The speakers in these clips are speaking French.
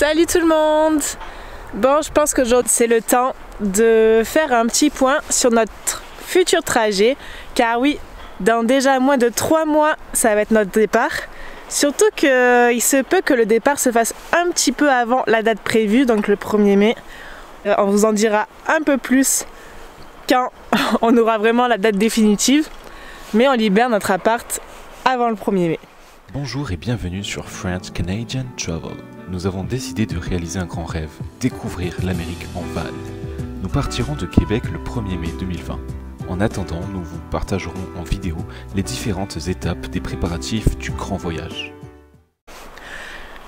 Salut tout le monde! Bon, je pense qu'aujourd'hui c'est le temps de faire un petit point sur notre futur trajet, car oui, dans déjà moins de 3 mois, ça va être notre départ. Surtout qu'il se peut que le départ se fasse un petit peu avant la date prévue, donc le 1er mai. On vous en dira un peu plus quand on aura vraiment la date définitive, mais on libère notre appart avant le 1er mai. Bonjour et bienvenue sur French Canadian Travel. Nous avons décidé de réaliser un grand rêve, découvrir l'Amérique en van. Nous partirons de Québec le 1er mai 2020. En attendant, nous vous partagerons en vidéo les différentes étapes des préparatifs du grand voyage.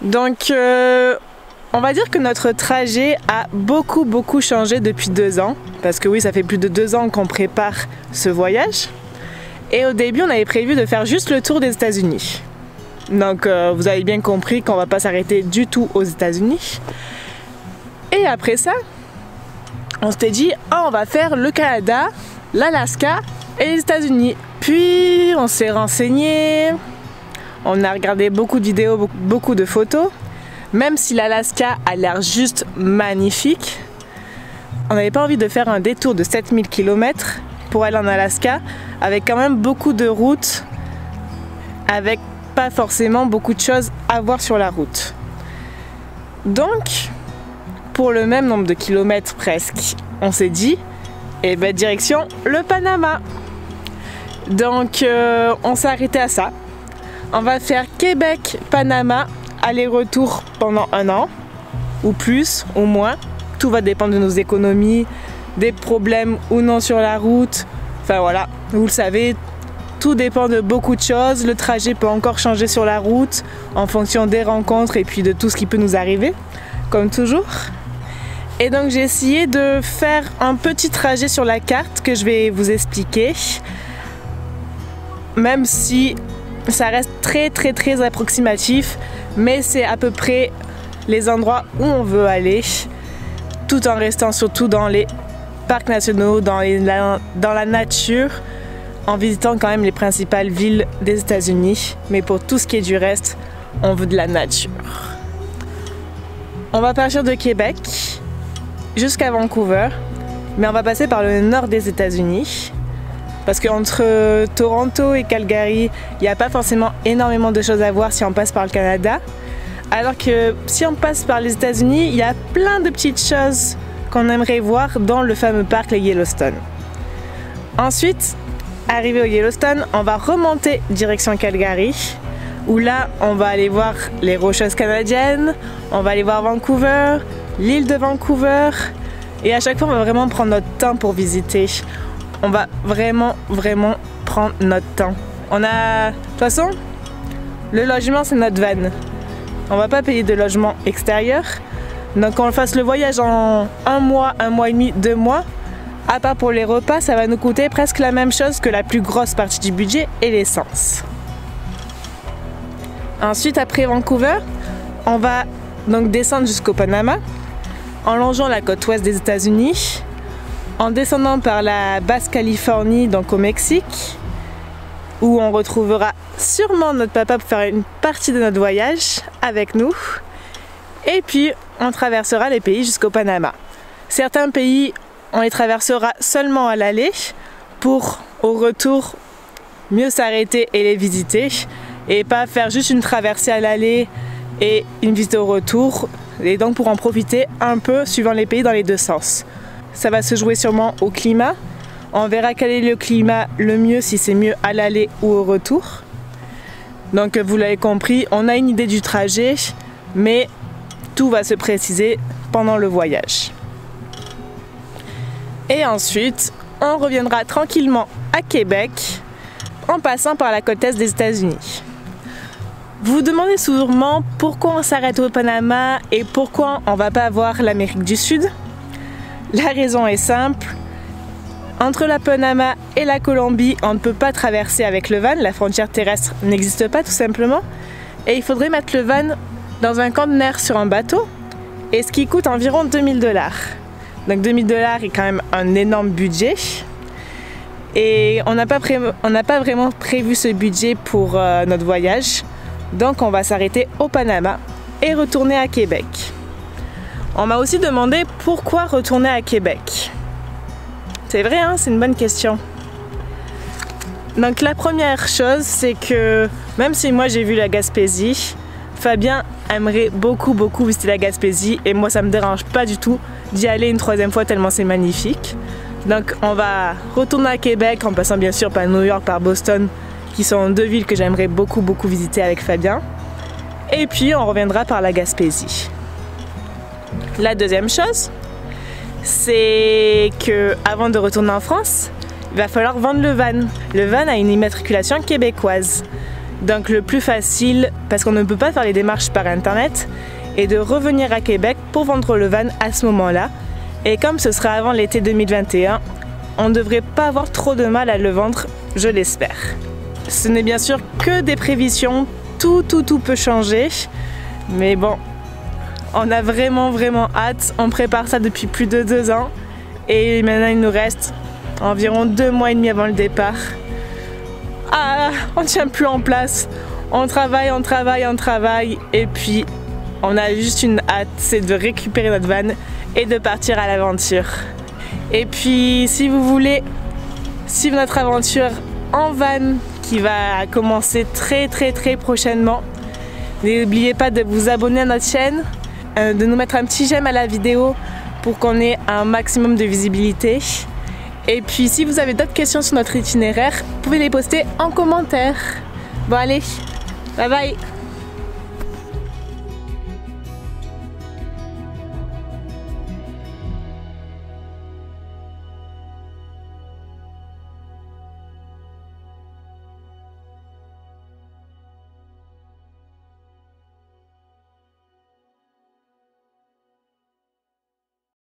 Donc, on va dire que notre trajet a beaucoup changé depuis 2 ans. Parce que oui, ça fait plus de 2 ans qu'on prépare ce voyage. Et au début, on avait prévu de faire juste le tour des États-Unis. Donc vous avez bien compris qu'on va pas s'arrêter du tout aux États-Unis. Et après ça, on s'était dit, oh, on va faire le Canada, l'Alaska et les États-Unis. Puis on s'est renseigné, on a regardé beaucoup de vidéos, beaucoup de photos. Même si l'Alaska a l'air juste magnifique, on n'avait pas envie de faire un détour de 7000 km pour aller en Alaska, avec quand même beaucoup de routes, avec pas forcément beaucoup de choses à voir sur la route. Donc, pour le même nombre de kilomètres presque, on s'est dit, eh ben direction le Panama. Donc, on s'est arrêté à ça. On va faire Québec-Panama, aller-retour pendant 1 an, ou plus, ou moins. Tout va dépendre de nos économies, des problèmes ou non sur la route. Enfin voilà, vous le savez, tout dépend de beaucoup de choses. Le trajet peut encore changer sur la route en fonction des rencontres et puis de tout ce qui peut nous arriver, comme toujours. Et donc j'ai essayé de faire un petit trajet sur la carte que je vais vous expliquer. Même si ça reste très approximatif, mais c'est à peu près les endroits où on veut aller, tout en restant surtout dans les parcs nationaux, dans la nature, en visitant quand même les principales villes des États-Unis. Mais pour tout ce qui est du reste, on veut de la nature. On va partir de Québec jusqu'à Vancouver, mais on va passer par le nord des États-Unis. Parce qu'entre Toronto et Calgary, il n'y a pas forcément énormément de choses à voir si on passe par le Canada. Alors que si on passe par les États-Unis, il y a plein de petites choses qu'on aimerait voir dans le fameux parc, le Yellowstone. Ensuite, arrivé au Yellowstone, on va remonter direction Calgary, où là, on va aller voir les Rocheuses canadiennes, on va aller voir Vancouver, l'île de Vancouver, et à chaque fois, on va vraiment prendre notre temps pour visiter. On va vraiment prendre notre temps. De toute façon, le logement, c'est notre van. On va pas payer de logement extérieur. Donc qu'on fasse le voyage en 1 mois, 1 mois et demi, 2 mois, à part pour les repas, ça va nous coûter presque la même chose que la plus grosse partie du budget et l'essence. Ensuite, après Vancouver, on va donc descendre jusqu'au Panama, en longeant la côte ouest des États-Unis, en descendant par la Basse-Californie, donc au Mexique, où on retrouvera sûrement notre papa pour faire une partie de notre voyage avec nous. Et puis, on traversera les pays jusqu'au Panama. Certains pays, on les traversera seulement à l'aller pour, au retour, mieux s'arrêter et les visiter. Et pas faire juste une traversée à l'aller et une visite au retour. Et donc pour en profiter un peu suivant les pays dans les 2 sens. Ça va se jouer sûrement au climat. On verra quel est le climat le mieux, si c'est mieux à l'aller ou au retour. Donc vous l'avez compris, on a une idée du trajet, mais tout va se préciser pendant le voyage. Et ensuite, on reviendra tranquillement à Québec en passant par la côte est des États-Unis. Vous vous demandez sûrement pourquoi on s'arrête au Panama et pourquoi on ne va pas voir l'Amérique du Sud. La raison est simple. Entre la Panama et la Colombie, on ne peut pas traverser avec le van, la frontière terrestre n'existe pas tout simplement. Et il faudrait mettre le van dans un conteneur sur un bateau, et ce qui coûte environ 2000 $. Donc 2000 $ est quand même un énorme budget. Et on n'a pas vraiment prévu ce budget pour notre voyage. Donc on va s'arrêter au Panama et retourner à Québec. On m'a aussi demandé pourquoi retourner à Québec. C'est vrai, hein, c'est une bonne question. Donc la première chose, c'est que même si moi j'ai vu la Gaspésie, Fabien aimerait beaucoup visiter la Gaspésie et moi ça me dérange pas du tout d'y aller une troisième fois tellement c'est magnifique. Donc on va retourner à Québec en passant bien sûr par New York, par Boston, qui sont deux villes que j'aimerais beaucoup visiter avec Fabien. Et puis on reviendra par la Gaspésie. La deuxième chose, c'est que avant de retourner en France, il va falloir vendre le van. Le van a une immatriculation québécoise. Donc le plus facile, parce qu'on ne peut pas faire les démarches par internet, est de revenir à Québec pour vendre le van à ce moment-là. Et comme ce sera avant l'été 2021, on ne devrait pas avoir trop de mal à le vendre, je l'espère. Ce n'est bien sûr que des prévisions, tout peut changer. Mais bon, on a vraiment hâte, on prépare ça depuis plus de 2 ans. Et maintenant il nous reste environ 2 mois et demi avant le départ. Ah, on ne tient plus en place. On travaille et puis on a juste une hâte, c'est de récupérer notre van et de partir à l'aventure. Et puis si vous voulez suivre notre aventure en van qui va commencer très prochainement, n'oubliez pas de vous abonner à notre chaîne, de nous mettre un petit j'aime à la vidéo pour qu'on ait un maximum de visibilité. Et puis si vous avez d'autres questions sur notre itinéraire, vous pouvez les poster en commentaire. Bon allez, bye bye!